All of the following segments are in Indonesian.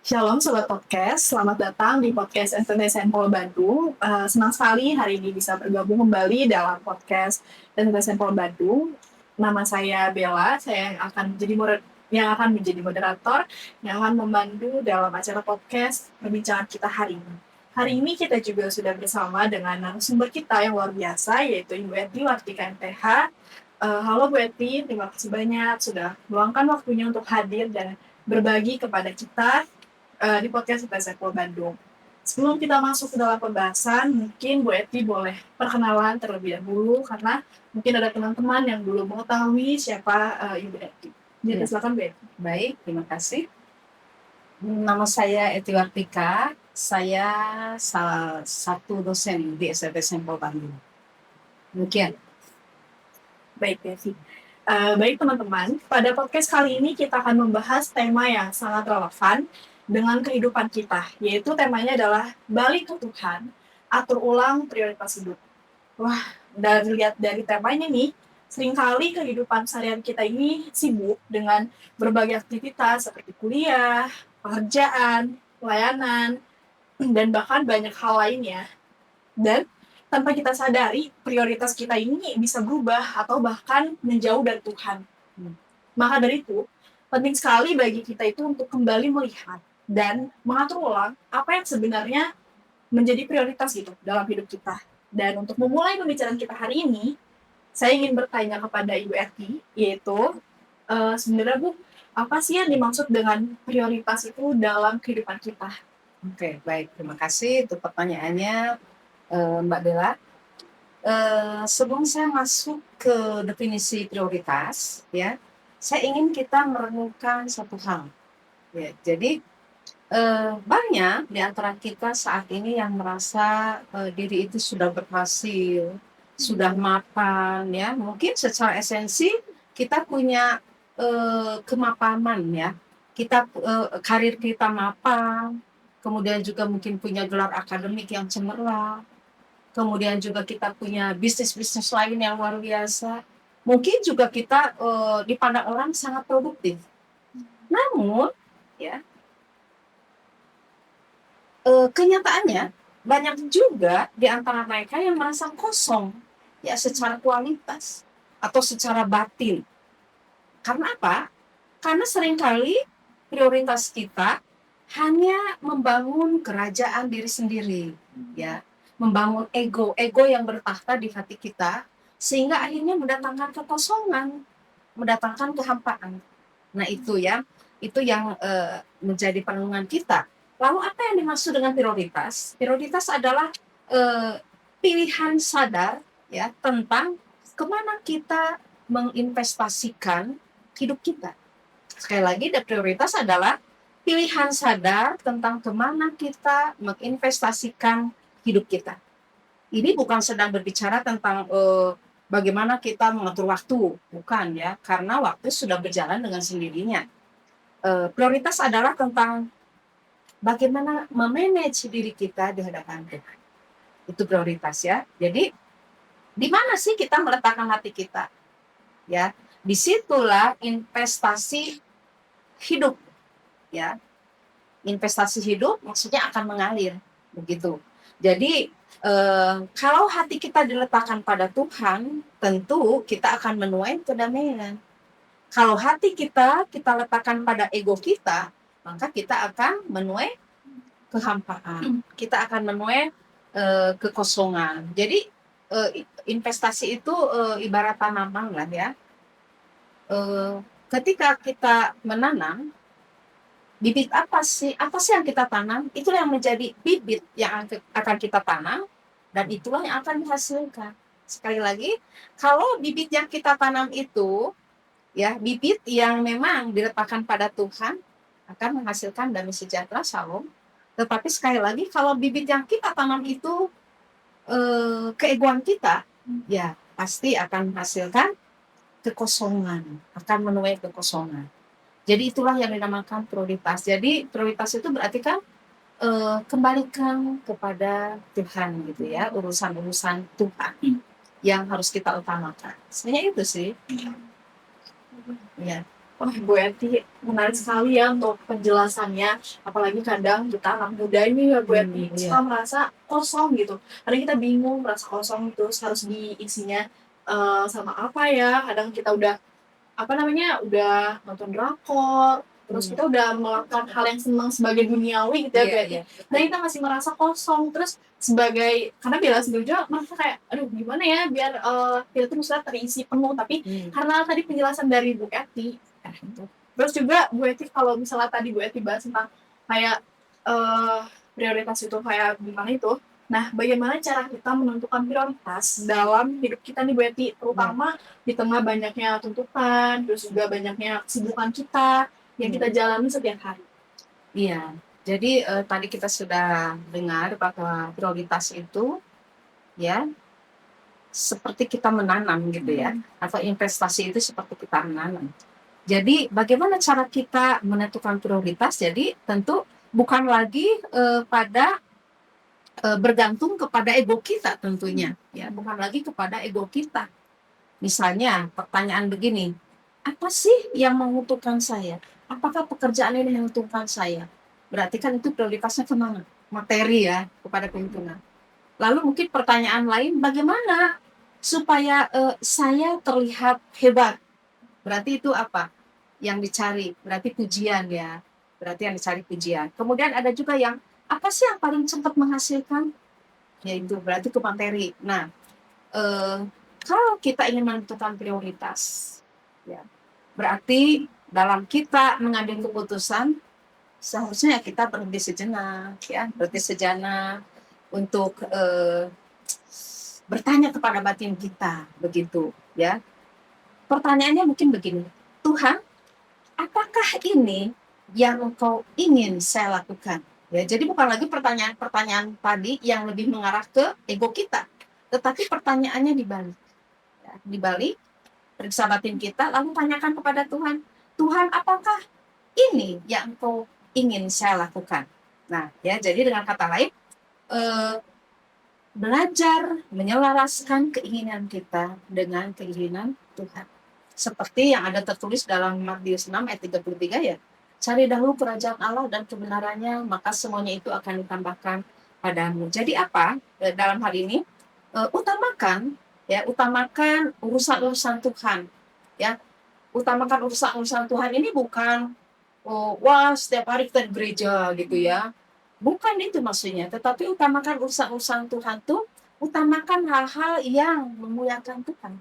Shalom Sobat Podcast, selamat datang di podcast STT Sampol Bandung. Senang sekali hari ini bisa bergabung kembali dalam podcast STT Sampol Bandung. Nama saya Bella, saya yang akan menjadi moderator, yang akan membantu dalam acara podcast perbincangan kita hari ini. Hari ini kita juga sudah bersama dengan narasumber kita yang luar biasa, yaitu Ibu Eti Wartika MTH. Halo Bu Eti, terima kasih banyak sudah meluangkan waktunya untuk hadir dan berbagi kepada kita di podcast Sepul Bandung. Sebelum kita masuk ke dalam pembahasan, mungkin Bu Eti boleh perkenalan terlebih dahulu karena mungkin ada teman-teman yang belum mengetahui siapa Ibu Eti. Jadi Ya. silakan Bu Eti. Baik, terima kasih. Nama saya Eti Wartika, saya salah satu dosen di STT Sampol Bandung. Demikian. Baik, Eti. Baik teman-teman, pada podcast kali ini kita akan membahas tema yang sangat relevan dengan kehidupan kita, yaitu temanya adalah balik ke Tuhan, atur ulang prioritas hidup. Wah, lihat dari temanya nih, seringkali kehidupan seharian kita ini sibuk dengan berbagai aktivitas seperti kuliah, pekerjaan, pelayanan, dan bahkan banyak hal lainnya. Dan tanpa kita sadari, prioritas kita ini bisa berubah atau bahkan menjauh dari Tuhan. Maka dari itu, penting sekali bagi kita itu untuk kembali melihat dan mengatur ulang apa yang sebenarnya menjadi prioritas gitu dalam hidup kita. Dan untuk memulai pembicaraan kita hari ini, saya ingin bertanya kepada Ibu Eti, yaitu sebenarnya Bu, apa sih yang dimaksud dengan prioritas itu dalam kehidupan kita? Oke, baik. Terima kasih untuk pertanyaannya, Mbak Bella. Sebelum saya masuk ke definisi prioritas, ya, saya ingin kita merenungkan satu hal. Ya, jadi banyak di antara kita saat ini yang merasa diri itu sudah berhasil, sudah mapan, ya. Mungkin secara esensi kita punya kemapanan, ya. Karir kita mapan, kemudian juga mungkin punya gelar akademik yang cemerlang, kemudian juga kita punya bisnis-bisnis lain yang luar biasa. Mungkin juga kita dipandang orang sangat produktif. Namun, ya, kenyataannya banyak juga di antara mereka yang merasa kosong, ya, secara kualitas atau secara batin. Karena apa? Karena seringkali prioritas kita hanya membangun kerajaan diri sendiri, ya, membangun ego yang bertahta di hati kita, sehingga akhirnya mendatangkan kekosongan, mendatangkan kehampaan. Nah, itu yang menjadi perenungan kita. Lalu apa yang dimaksud dengan prioritas? Prioritas adalah pilihan sadar, ya, tentang kemana kita menginvestasikan hidup kita. Sekali lagi, prioritas adalah pilihan sadar tentang kemana kita menginvestasikan hidup kita. Ini bukan sedang berbicara tentang bagaimana kita mengatur waktu, bukan, ya, karena waktu sudah berjalan dengan sendirinya. Prioritas adalah tentang bagaimana memanage diri kita di hadapan Tuhan. Itu prioritas, ya. Jadi, di mana sih kita meletakkan hati kita? Ya, disitulah investasi hidup, ya. Investasi hidup maksudnya akan mengalir, begitu. Jadi kalau hati kita diletakkan pada Tuhan, tentu kita akan menuai kedamaian. Kalau hati kita letakkan pada ego kita, maka kita akan menuai kehampaan. Kita akan menuai kekosongan. Jadi investasi itu ibarat tanaman lah, ya. Ketika kita menanam, bibit apa sih yang kita tanam, itulah yang menjadi bibit yang akan kita tanam, dan itulah yang akan dihasilkan. Sekali lagi, kalau bibit yang kita tanam itu, ya, bibit yang memang diletakkan pada Tuhan, akan menghasilkan damai sejahtera, shalom. Tetapi sekali lagi, kalau bibit yang kita tanam itu keegoan kita, ya, pasti akan menghasilkan kekosongan, akan menuai kekosongan. Jadi itulah yang dinamakan prioritas. Jadi prioritas itu berarti kan kembalikan kepada Tuhan, gitu, ya, urusan-urusan Tuhan yang harus kita utamakan. Sebenarnya itu sih. Ya. Wah, Bu Eti, menarik sekali ya untuk penjelasannya. Apalagi kadang kita anak muda ini ya Bu Eti, Iya. suka merasa kosong gitu. Kadang kita bingung, merasa kosong terus harus diisinya sama apa ya. Kadang kita udah apa namanya udah nonton drakor terus kita udah melakukan hal yang senang sebagai duniawi gitu ya Iya, berarti iya. dan kita masih merasa kosong terus sebagai karena Bella sendiri juga merasa kayak aduh gimana ya biar kita tuh bisa terisi penuh tapi karena tadi penjelasan dari Bu Eti terus juga Bu Eti kalau misalnya tadi Bu Eti bahas tentang kayak eh prioritas itu kayak gimana itu. Nah, bagaimana cara kita menentukan prioritas dalam hidup kita nih Bu Eti, terutama di tengah banyaknya tuntutan, terus juga banyaknya kesibukan kita yang kita jalani setiap hari. Iya. Jadi tadi kita sudah dengar bahwa prioritas itu ya seperti kita menanam gitu ya, atau investasi itu seperti kita menanam. Jadi bagaimana cara kita menentukan prioritas? Jadi tentu bukan lagi pada bergantung kepada ego kita tentunya, ya bukan lagi kepada ego kita. Misalnya pertanyaan begini, apa sih yang menguntungkan saya? Apakah pekerjaan ini menguntungkan saya? Berarti kan itu prioritasnya kemana? Materi ya, kepada keuntungan. Lalu mungkin pertanyaan lain, bagaimana supaya saya terlihat hebat? Berarti itu apa? Yang dicari, berarti pujian ya. Berarti yang dicari pujian. Kemudian ada juga yang, apa sih yang paling cepat menghasilkan? Yaitu berarti ke materi. Nah, eh, kalau kita ingin menentukan prioritas, ya, berarti dalam kita mengambil keputusan, seharusnya kita berhenti sejenak, ya, berhenti sejenak untuk bertanya kepada batin kita, begitu, ya. Pertanyaannya mungkin begini, Tuhan, apakah ini yang Engkau ingin saya lakukan? Ya, jadi bukan lagi pertanyaan-pertanyaan tadi yang lebih mengarah ke ego kita, tetapi pertanyaannya dibalik. Ya, dibalik, periksa batin kita, lalu tanyakan kepada Tuhan, Tuhan, apakah ini yang Engkau ingin saya lakukan? Nah, ya, jadi dengan kata lain, eh, belajar menyelaraskan keinginan kita dengan keinginan Tuhan. Seperti yang ada tertulis dalam Matius 6 ayat 33 ya. Cari dahulu kerajaan Allah dan kebenarannya, maka semuanya itu akan ditambahkan padamu. Jadi apa? Dalam hal ini utamakan urusan-urusan Tuhan. Ya, utamakan urusan-urusan Tuhan ini bukan wah setiap hari kita di gereja gitu ya. Bukan itu maksudnya, tetapi utamakan urusan-urusan Tuhan tuh, utamakan hal-hal yang memuliakan Tuhan.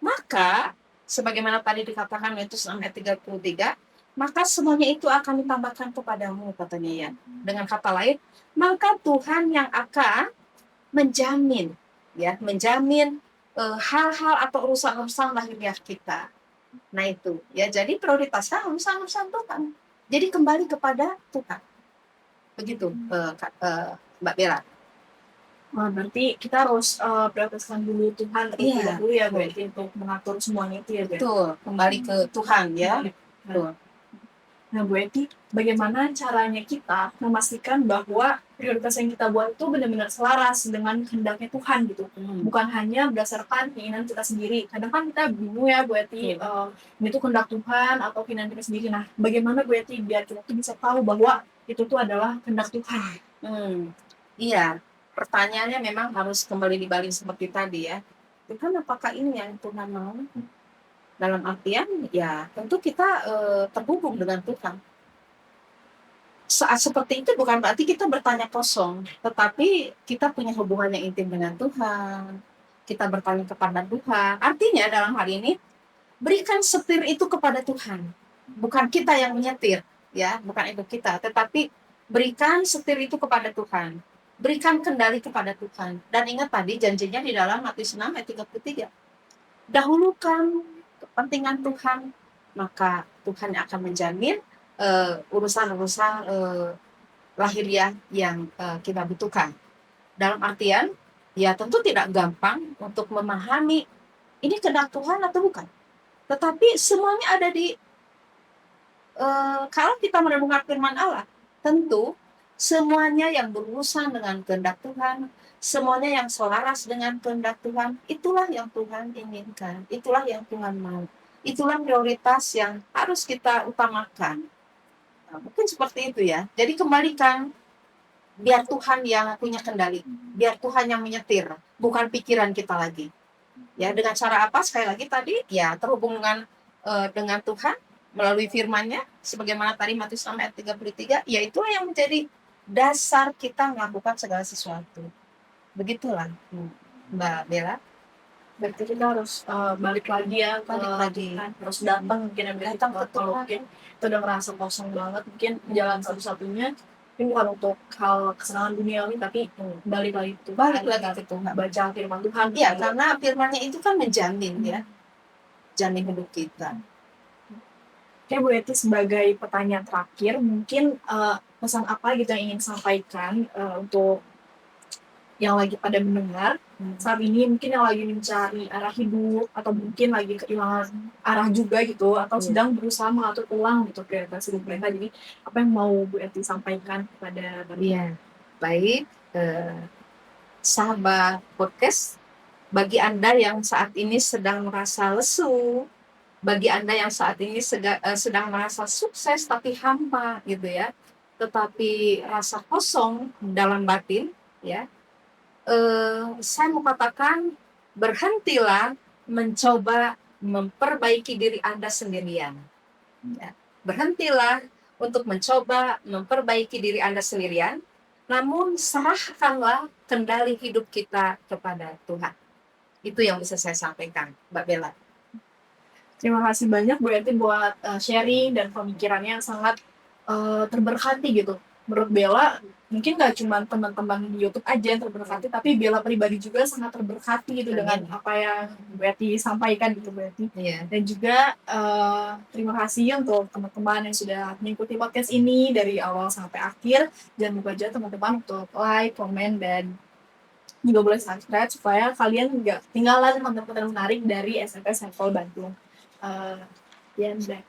Maka, sebagaimana tadi dikatakan Matius 6 ayat 33, maka semuanya itu akan ditambahkan kepadamu, katanya ya. Dengan kata lain, maka Tuhan yang akan menjamin, menjamin hal-hal atau urusan-urusan lahiriah kita. Nah itu, ya jadi prioritasnya urusan-urusan Tuhan. Jadi kembali kepada Tuhan. Begitu, Mbak Bella. Wah, berarti kita harus prioritaskan dulu Tuhan terlebih dahulu ya berarti untuk mengatur semuanya itu ya berarti. Betul, kembali ke Tuhan ya. Betul. Nah, Bu Eti, bagaimana caranya kita memastikan bahwa prioritas yang kita buat itu benar-benar selaras dengan kehendaknya Tuhan gitu. Bukan hanya berdasarkan keinginan kita sendiri. Kadang kan kita bingung ya Bu Eti, ini tuh kehendak Tuhan atau keinginan kita sendiri. Nah, bagaimana Bu Eti biar kita tuh bisa tahu bahwa itu tuh adalah kehendak Tuhan? Iya, pertanyaannya memang harus kembali dibalik seperti tadi ya. Tuhan apakah ini yang Tuhan mau? Dalam artian ya tentu kita terhubung dengan Tuhan. Saat seperti itu bukan berarti kita bertanya kosong, tetapi kita punya hubungan yang intim dengan Tuhan. Kita bertanya kepada Tuhan. Artinya dalam hal ini berikan setir itu kepada Tuhan. Bukan kita yang menyetir, ya, bukan itu kita, tetapi berikan setir itu kepada Tuhan. Berikan kendali kepada Tuhan. Dan ingat tadi janjinya di dalam Matius 6 ayat 33. Dahulukan kepentingan Tuhan, maka Tuhan akan menjamin urusan-urusan lahiriah yang kita butuhkan. Dalam artian, ya tentu tidak gampang untuk memahami ini kehendak Tuhan atau bukan. Tetapi semuanya ada di kalau kita merenungkan firman Allah, tentu semuanya yang berurusan dengan kehendak Tuhan, semuanya yang selaras dengan kehendak Tuhan, itulah yang Tuhan inginkan, itulah yang Tuhan mau. Itulah prioritas yang harus kita utamakan. Nah, mungkin seperti itu ya. Jadi kembalikan, biar Tuhan yang punya kendali, biar Tuhan yang menyetir, bukan pikiran kita lagi. Ya, dengan cara apa? Sekali lagi tadi, ya terhubung dengan Tuhan melalui firman-Nya, sebagaimana tadi Matius 6 ayat 33, ya itulah yang menjadi dasar kita melakukan segala sesuatu. Begitulah, Mbak Bella. Berarti kita harus balik lagi ya ke Balik lagi. Tuhan, harus datang mungkin ya, Datang ke kalau Tuhan. mungkin itu udah ngerasa kosong banget, mungkin jalan satu-satunya ini bukan untuk hal kesenangan duniawi, tapi balik lagi ke Tuhan, Balik lagi ke Tuhan. baca firman Tuhan. Iya, karena firman-Nya itu kan menjamin ya, jamin hidup kita. Oke, Bu Eti, sebagai pertanyaan terakhir, mungkin pesan apa gitu yang ingin sampaikan untuk yang lagi pada mendengar saat ini, mungkin yang lagi mencari arah hidup atau mungkin lagi kehilangan arah juga gitu, atau sedang berusaha mengatur ulang gitu prioritas hidup mereka. Jadi apa yang mau Bu Eti sampaikan kepada Iya, baik, sahabat podcast, bagi Anda yang saat ini sedang merasa lesu, bagi Anda yang saat ini sedang merasa sukses tapi hampa gitu ya, tetapi rasa kosong dalam batin ya, saya mau katakan, berhentilah mencoba memperbaiki diri Anda sendirian. Ya. Berhentilah untuk mencoba memperbaiki diri Anda sendirian, namun serahkanlah kendali hidup kita kepada Tuhan. Itu yang bisa saya sampaikan, Mbak Bella. Terima kasih banyak Bu Eti buat sharing dan pemikirannya yang sangat terberkati gitu. Menurut Bella, mungkin nggak cuma teman-teman di YouTube aja yang terberkati, tapi Bella pribadi juga sangat terberkati gitu dengan apa yang Bu Eti sampaikan gitu, Bu Eti. Iya. Dan juga terima kasih untuk teman-teman yang sudah mengikuti podcast ini dari awal sampai akhir. Jangan lupa juga teman-teman untuk like, komen, dan juga boleh subscribe supaya kalian nggak ketinggalan konten-konten menarik dari SMP Saiful Bandung. Dan back.